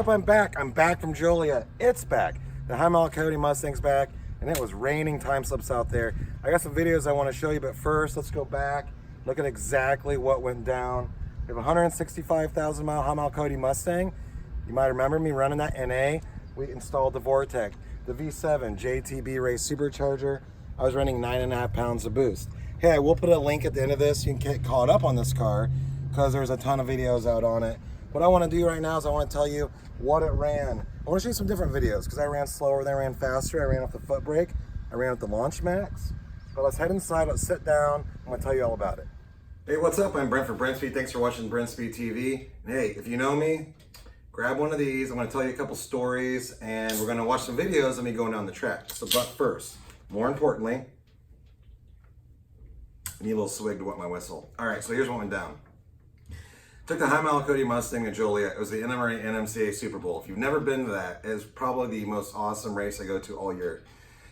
I'm back. I'm back from Joliet. It's back. The High Mile Coyote Mustang's back, and it was raining time slips out there. I got some videos I want to show you, but first, let's go back, look at exactly what went down. We have a 165,000 mile High Mile Coyote Mustang. You might remember me running that NA. We installed the Vortech, the V7 JTB race supercharger. I was running 9.5 pounds of boost. Hey, I will put a link at the end of this. You can get caught up on this car because there's a ton of videos out on it. What I want to do right now is I want to tell you what it ran. I want to show you some different videos because I ran slower, then I ran faster. I ran off the foot brake. I ran with the LaunchMax. But let's head inside, let's sit down. I'm going to tell you all about it. Hey, what's up? I'm Brent from Brent Speed. Thanks for watching Brent Speed TV. And hey, if you know me, grab one of these. I'm going to tell you a couple stories and we're going to watch some videos of me going down the track. So, but first, more importantly, I need a little swig to wet my whistle. All right, so here's what went down. Took the High Mile Coyote Mustang to Joliet. It was the NMRA NMCA Super Bowl. If you've never been to that, it's probably the most awesome race I go to all year.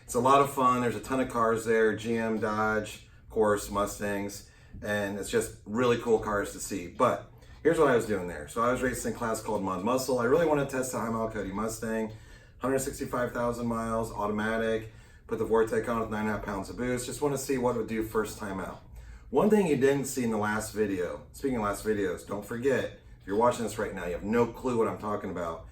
It's a lot of fun. There's a ton of cars there, GM, Dodge, of course, Mustangs, and it's just really cool cars to see. But here's what I was doing there. So I was racing a class called Mud Muscle. I really wanted to test the High Mile Coyote Mustang, 165,000 miles, automatic, put the Vortech on with 9.5 pounds of boost. Just want to see what it would do first time out. One thing you didn't see in the last video, speaking of last videos, don't forget, if you're watching this right now, you have no clue what I'm talking about.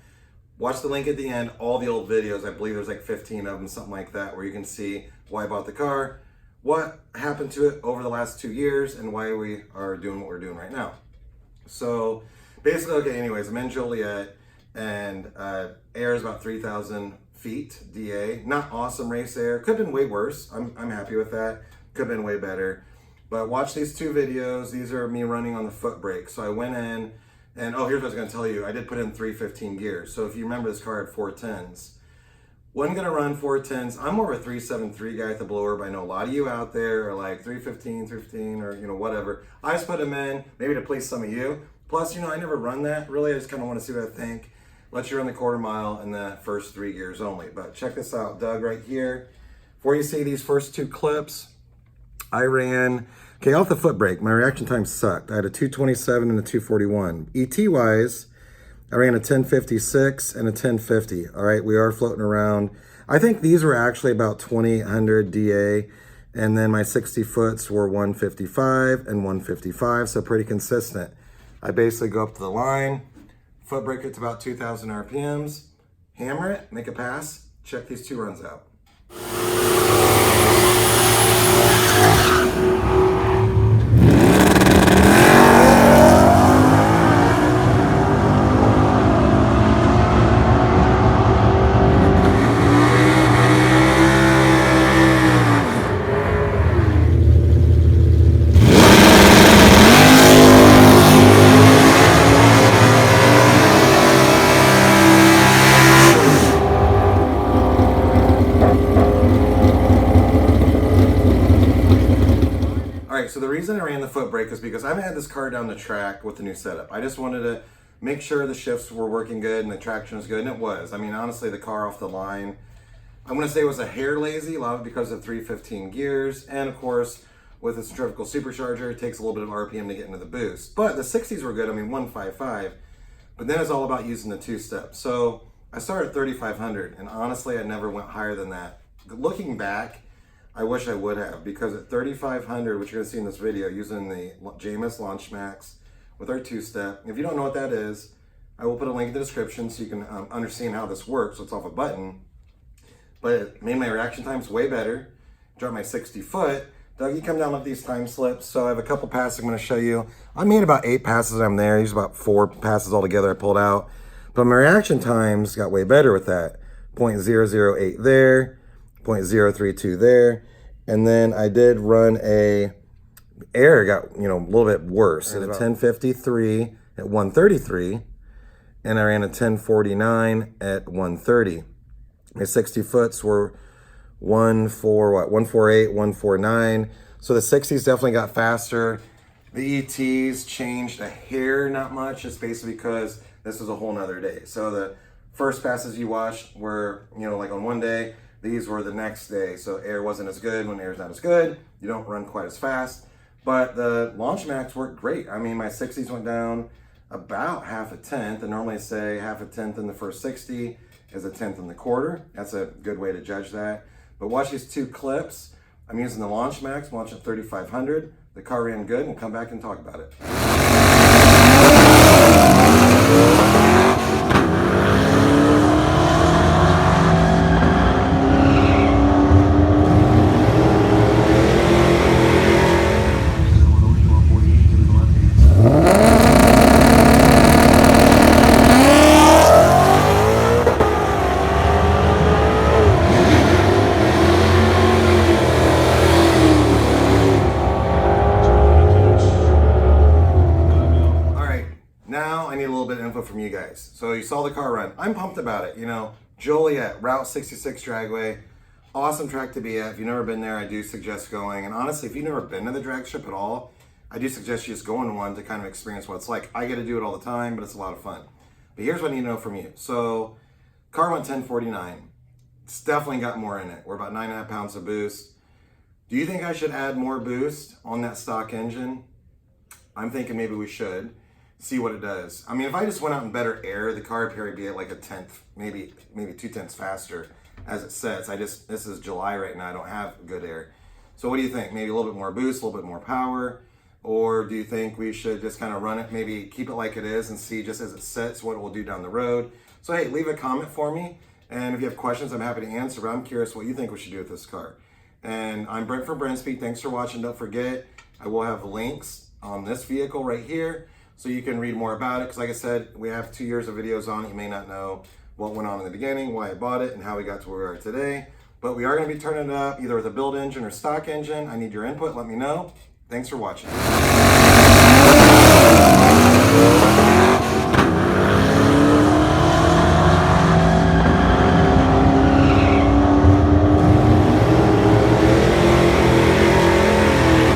Watch the link at the end, all the old videos, I believe there's like 15 of them, something like that, where you can see why I bought the car, what happened to it over the last 2 years, and why we are doing what we're doing right now. So basically, okay, anyways, I'm in Joliet, and air is about 3,000 feet, DA. Not awesome race air, could have been way worse. I'm happy with that, could have been way better. But watch these two videos. These are me running on the foot brake. So I went in and, oh, here's what I was gonna tell you. I did put in 315 gears. So if you remember, this car had 410s. Wasn't gonna run 410s. I'm more of a 373 guy at the blower, but I know a lot of you out there are like 315, or whatever. I just put them in, maybe to please some of you. Plus, I never run that really. I just kind of want to see what I think. Let you run the quarter mile in the first 3 gears only. But check this out, Doug, right here. Before you see these first two clips, I ran, okay, off the foot brake, my reaction time sucked. I had a 227 and a 241. ET-wise, I ran a 1056 and a 1050. All right, we are floating around. I think these were actually about 2,800 DA, and then my 60 foots were 155 and 155, so pretty consistent. I basically go up to the line, foot brake it to about 2,000 RPMs, hammer it, make a pass, check these two runs out. So the reason I ran the foot brake is because I haven't had this car down the track with the new setup. I just wanted to make sure the shifts were working good and the traction was good, and it was. I mean, honestly, the car off the line, I'm gonna say it was a hair lazy, a lot of it because of 315 gears, and of course, with a centrifugal supercharger, it takes a little bit of RPM to get into the boost. But the 60s were good, I mean, 155, but then it's all about using the two-step. So I started at 3,500, and honestly, I never went higher than that. Looking back, I wish I would have, because at 3,500, which you're gonna see in this video, using the LaunchMax with our two-step. If you don't know what that is, I will put a link in the description so you can understand how this works. So it's off a button, but it made my reaction times way better. Dropped my 60 foot. Doug, you come down with these time slips. So I have a couple passes I'm gonna show you. I made about 8 passes I'm there. There's about 4 passes altogether I pulled out. But my reaction times got way better with that. 0.008 there. 0.032 there, and then I did run air got a little bit worse at a 1053 at 133, and I ran a 1049 at 130. My 60 foots were 148, 149. So the 60s definitely got faster. The ETs changed a hair, not much, just basically because this was a whole nother day. So the first passes you watched were like on one day. These were the next day, so air wasn't as good. When air's not as good, you don't run quite as fast. But the LaunchMax worked great. I mean, my 60s went down about half a tenth. And normally I say half a tenth in the first 60 is a tenth in the quarter. That's a good way to judge that. But watch these 2 clips. I'm using the LaunchMax, launch at 3,500. The car ran good, and we'll come back and talk about it. Now I need a little bit of info from you guys. So you saw the car run. I'm pumped about it. You know, Joliet, Route 66 Dragway, awesome track to be at. If you've never been there, I do suggest going. And honestly, if you've never been to the drag strip at all, I do suggest you just go on one to kind of experience what it's like. I get to do it all the time, but it's a lot of fun. But here's what I need to know from you. So car went 1049. It's definitely got more in it. We're about 9.5 pounds of boost. Do you think I should add more boost on that stock engine? I'm thinking maybe we should. See what it does. I mean, if I just went out in better air, the car would probably be at like a tenth, maybe 2 tenths faster as it sets. This is July right now. I don't have good air. So what do you think? Maybe a little bit more boost, a little bit more power? Or do you think we should just kind of run it, maybe keep it like it is and see just as it sets what it will do down the road? So hey, leave a comment for me. And if you have questions, I'm happy to answer, but I'm curious what you think we should do with this car. And I'm Brent from Brentspeed. Thanks for watching. Don't forget, I will have links on this vehicle right here, so you can read more about it. Because like I said, we have 2 years of videos on it. You may not know what went on in the beginning, why I bought it, and how we got to where we are today. But we are going to be turning it up either with a build engine or stock engine. I need your input. Let me know. Thanks for watching.